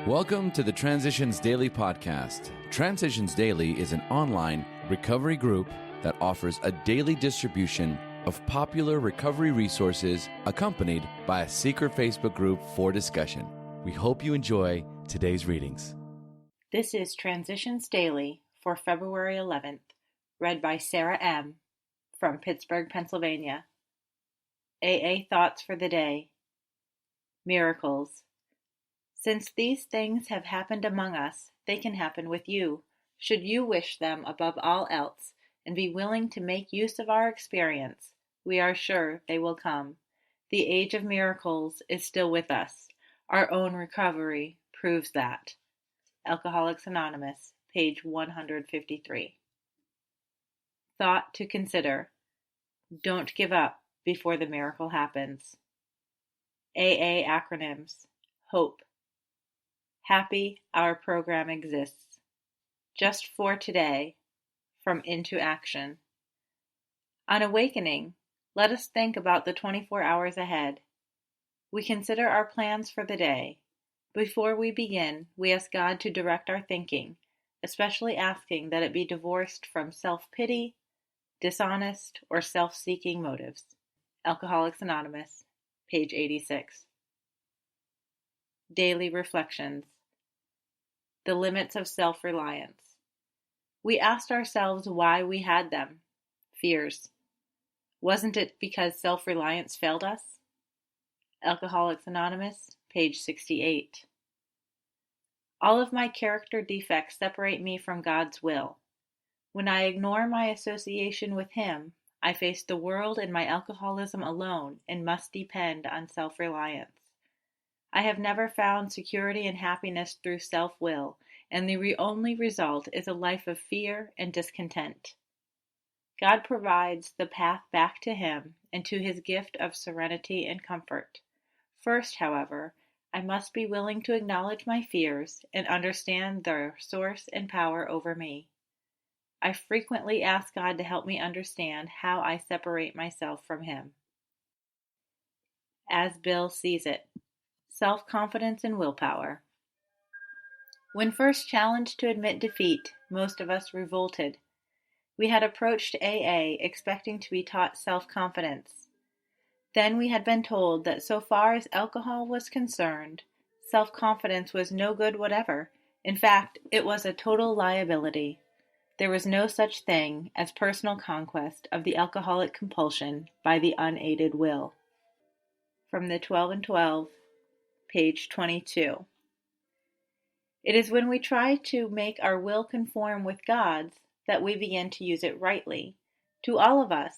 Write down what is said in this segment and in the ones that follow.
Welcome to the Transitions Daily podcast. Transitions Daily is an online recovery group that offers a daily distribution of popular recovery resources accompanied by a secret Facebook group for discussion. We hope you enjoy today's readings. This is Transitions Daily for February 11th, read by Sarah M. from Pittsburgh, Pennsylvania. AA Thoughts for the Day. Miracles. Since these things have happened among us, they can happen with you, should you wish them above all else, and be willing to make use of our experience. We are sure they will come. The age of miracles is still with us. Our own recovery proves that. Alcoholics Anonymous, page 153. Thought to consider. Don't give up before the miracle happens. AA acronyms. HOPE. Happy our program exists. Just for today. From Into Action. On awakening, let us think about the 24 hours ahead. We consider our plans for the day. Before we begin, we ask God to direct our thinking, especially asking that it be divorced from self-pity, dishonest, or self-seeking motives. Alcoholics Anonymous, page 86. Daily Reflections. The limits of self-reliance. We asked ourselves why we had them. Fears. Wasn't it because self-reliance failed us? Alcoholics Anonymous, page 68. All of my character defects separate me from God's will. When I ignore my association with Him, I face the world and my alcoholism alone and must depend on self-reliance. I have never found security and happiness through self-will, and the only result is a life of fear and discontent. God provides the path back to Him and to His gift of serenity and comfort. First, however, I must be willing to acknowledge my fears and understand their source and power over me. I frequently ask God to help me understand how I separate myself from Him. As Bill sees it. Self-confidence and willpower. When first challenged to admit defeat, most of us revolted. We had approached AA expecting to be taught self-confidence. Then we had been told that so far as alcohol was concerned, self-confidence was no good whatever. In fact, it was a total liability. There was no such thing as personal conquest of the alcoholic compulsion by the unaided will. From the 12 and 12, page 22. It is when we try to make our will conform with God's that we begin to use it rightly. To all of us,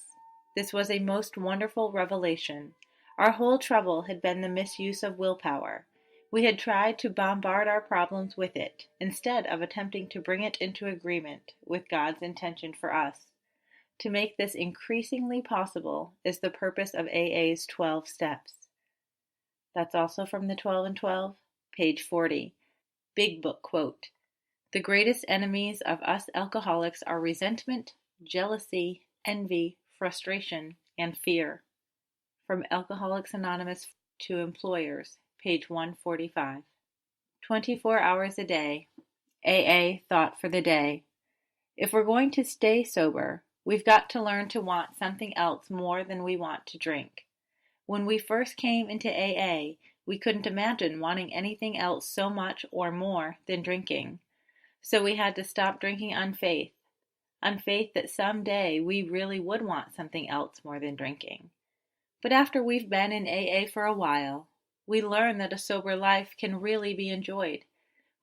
this was a most wonderful revelation. Our whole trouble had been the misuse of willpower. We had tried to bombard our problems with it, instead of attempting to bring it into agreement with God's intention for us. To make this increasingly possible is the purpose of AA's 12 steps. That's also from the 12 and 12, page 40. Big Book quote. The greatest enemies of us alcoholics are resentment, jealousy, envy, frustration, and fear. From Alcoholics Anonymous to Employers, page 145. 24 hours a day. AA Thought for the Day. If we're going to stay sober, we've got to learn to want something else more than we want to drink. When we first came into AA, we couldn't imagine wanting anything else so much or more than drinking. So we had to stop drinking on faith that someday we really would want something else more than drinking. But after we've been in AA for a while, we learn that a sober life can really be enjoyed.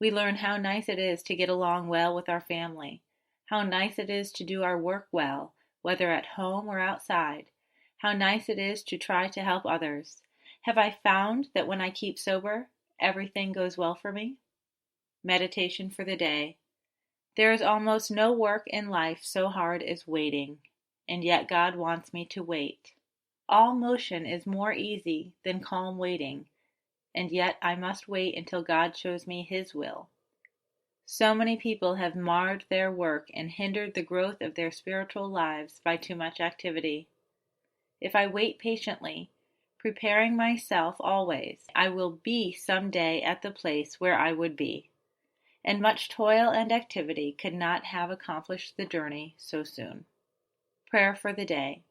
We learn how nice it is to get along well with our family, how nice it is to do our work well, whether at home or outside. How nice it is to try to help others. Have I found that when I keep sober, everything goes well for me? Meditation for the day. There is almost no work in life so hard as waiting, and yet God wants me to wait. All motion is more easy than calm waiting, and yet I must wait until God shows me His will. So many people have marred their work and hindered the growth of their spiritual lives by too much activity. If I wait patiently, preparing myself always. I will be some day at the place where I would be, and much toil and activity could not have accomplished the journey so soon. Prayer for the day.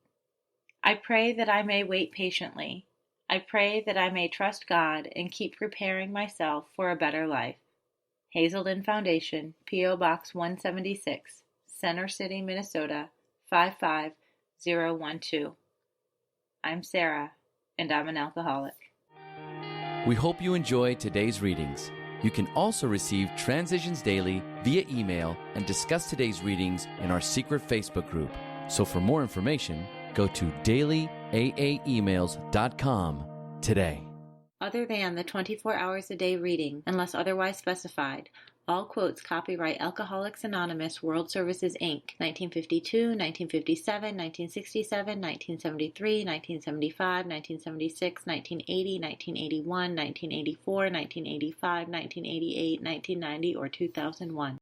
I pray that I may wait patiently. I pray that I may trust God and keep preparing myself for a better life. Hazelden Foundation, P.O. Box 176, Center City, Minnesota 55012. I'm Sarah, and I'm an alcoholic. We hope you enjoyed today's readings. You can also receive Transitions Daily via email and discuss today's readings in our secret Facebook group. So for more information, go to dailyaaemails.com today. Other than the 24 hours a day reading, unless otherwise specified, all quotes copyright Alcoholics Anonymous World Services, Inc., 1952, 1957, 1967, 1973, 1975, 1976, 1980, 1981, 1984, 1985, 1988, 1990, or 2001.